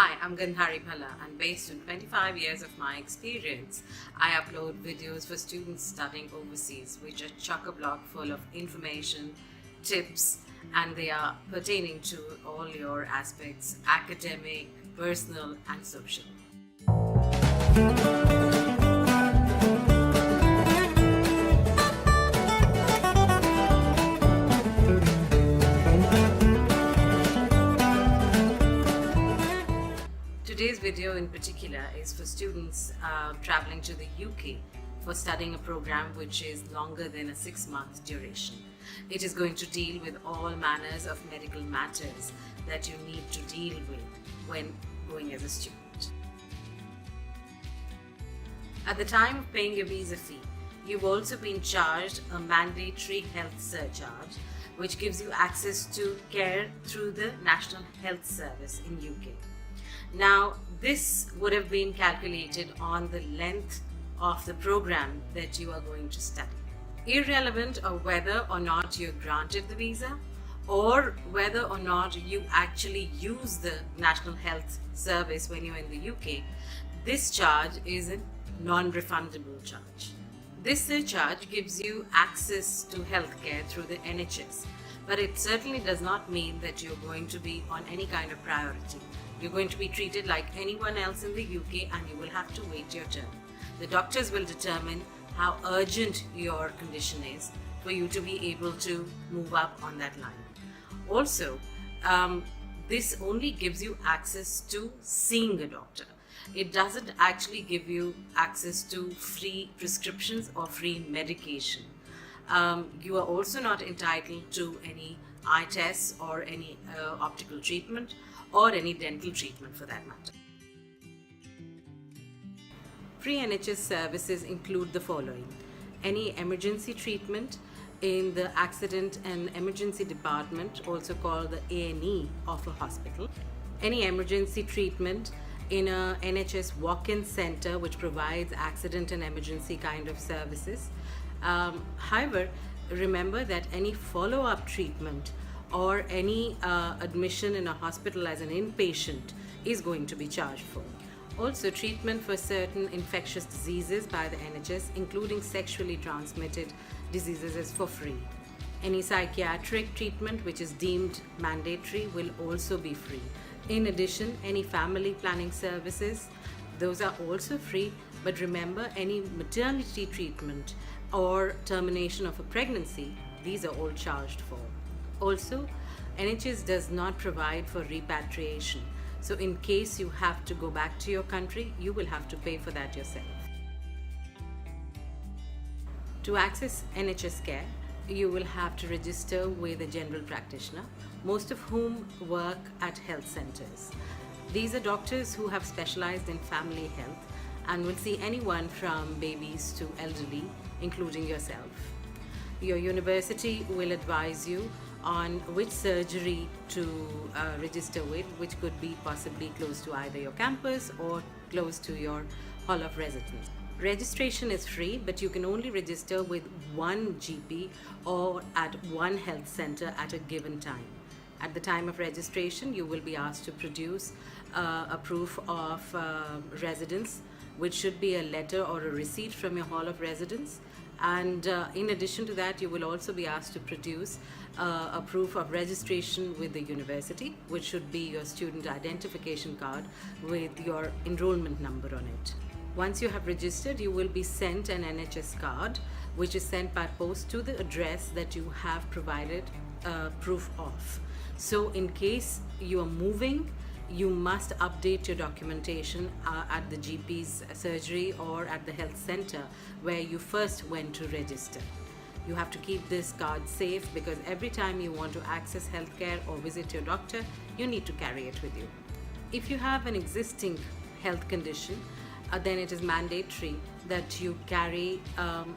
Hi, I'm Gandhaari Bhalla, and based on 25 years of my experience, I upload videos for students studying overseas, which are chock-a-block full of information, tips, and they are pertaining to all your aspects: academic, personal, and social. Today's video in particular is for students traveling to the UK for studying a program which is longer than a 6-month duration. It is going to deal with all manners of medical matters that you need to deal with when going as a student. At the time of paying your visa fee, you've also been charged a mandatory health surcharge, which gives you access to care through the National Health Service in UK. Now, this would have been calculated on the length of the program that you are going to study. Irrelevant of whether or not you're granted the visa or whether or not you actually use the National Health Service when you're in the UK, this charge is a non-refundable charge. This surcharge gives you access to healthcare through the NHS, but it certainly does not mean that you're going to be on any kind of priority. You're going to be treated like anyone else in the UK and you will have to wait your turn. The doctors will determine how urgent your condition is for you to be able to move up on that line. Also, this only gives you access to seeing a doctor. It doesn't actually give you access to free prescriptions or free medication. You are also not entitled to any eye tests or any optical treatment or any dental treatment for that matter. Free NHS services include the following: any emergency treatment in the accident and emergency department, also called the A&E of a hospital, any emergency treatment in a NHS walk-in center which provides accident and emergency kind of services. However, remember that any follow-up treatment or any admission in a hospital as an inpatient is going to be charged for. Also, treatment for certain infectious diseases by the NHS, including sexually transmitted diseases, is for free. Any psychiatric treatment which is deemed mandatory will also be free. In addition, any family planning services, those are also free, but remember, any maternity treatment or termination of a pregnancy, these are all charged for. Also, NHS does not provide for repatriation. So in case you have to go back to your country, you will have to pay for that yourself. To access NHS care, you will have to register with a general practitioner, most of whom work at health centers. These are doctors who have specialized in family health and will see anyone from babies to elderly, including yourself. Your university will advise you on which surgery to register with, which could be possibly close to either your campus or close to your hall of residence. Registration is free, but you can only register with one GP or at one health center at a given time. At the time of registration, you will be asked to produce a proof of residence, which should be a letter or a receipt from your hall of residence. And in addition to that, you will also be asked to produce a proof of registration with the university, which should be your student identification card with your enrollment number on it. Once you have registered, you will be sent an NHS card, which is sent by post to the address that you have provided proof of. So in case you are moving, you must update your documentation at the GP's surgery or at the health center where you first went to register. You have to keep this card safe because every time you want to access healthcare or visit your doctor, you need to carry it with you. If you have an existing health condition, then it is mandatory that you carry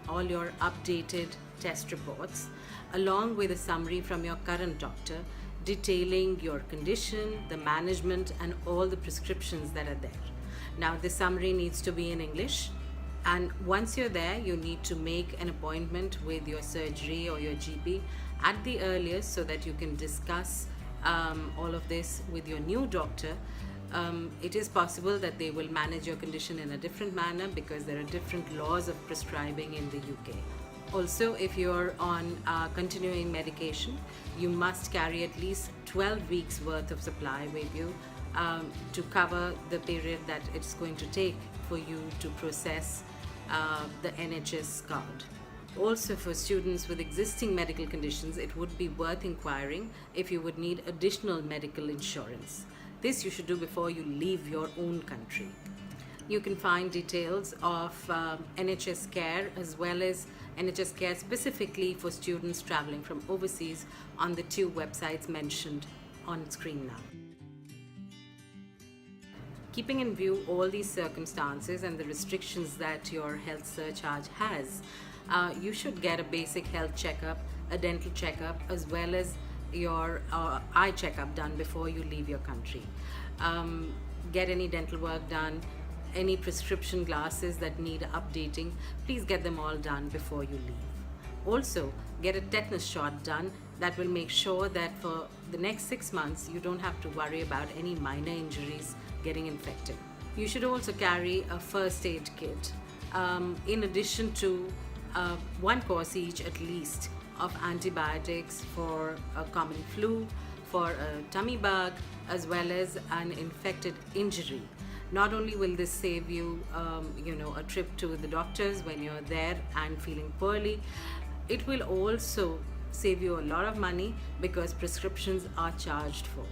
all your updated test reports along with a summary from your current doctor detailing your condition, the management, and all the prescriptions that are there. Now, this summary needs to be in English, and once you're there, you need to make an appointment with your surgery or your GP at the earliest so that you can discuss all of this with your new doctor It is possible that they will manage your condition in a different manner because there are different laws of prescribing in the UK. Also, if you're on continuing medication, you must carry at least 12 weeks worth of supply with you to cover the period that it's going to take for you to process the NHS card. Also, for students with existing medical conditions, it would be worth inquiring if you would need additional medical insurance. This you should do before you leave your own country. You can find details of NHS care as well as NHS care specifically for students traveling from overseas on the two websites mentioned on screen now. Keeping in view all these circumstances and the restrictions that your health surcharge has, you should get a basic health checkup, a dental checkup, as well as your eye checkup done before you leave your country. Get any dental work done, any prescription glasses that need updating, please get them all done before you leave. Also, get a tetanus shot done that will make sure that for the next 6 months you don't have to worry about any minor injuries getting infected. You should also carry a first aid kit in addition to one course each at least of antibiotics for a common flu, for a tummy bug, as well as an infected injury. Not only will this save you, a trip to the doctors when you're there and feeling poorly, it will also save you a lot of money because prescriptions are charged for.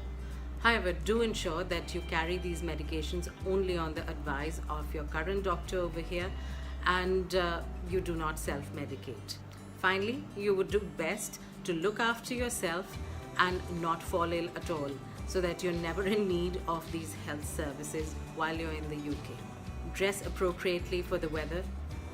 However, do ensure that you carry these medications only on the advice of your current doctor over here, and you do not self-medicate. Finally, you would do best to look after yourself and not fall ill at all, so that you're never in need of these health services while you're in the UK. Dress appropriately for the weather,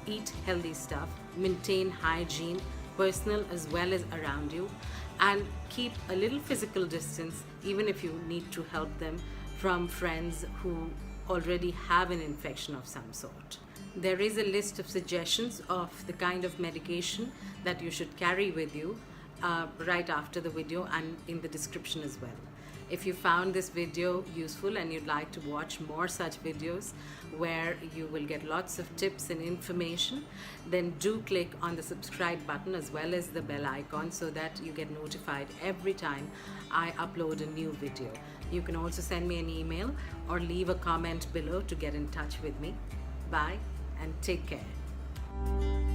eat healthy stuff, maintain hygiene, personal as well as around you, and keep a little physical distance even if you need to help them from friends who already have an infection of some sort. There is a list of suggestions of the kind of medication that you should carry with you right after the video and in the description as well. If you found this video useful and you'd like to watch more such videos where you will get lots of tips and information, then do click on the subscribe button as well as the bell icon so that you get notified every time I upload a new video. You can also send me an email or leave a comment below to get in touch with me. Bye and take care.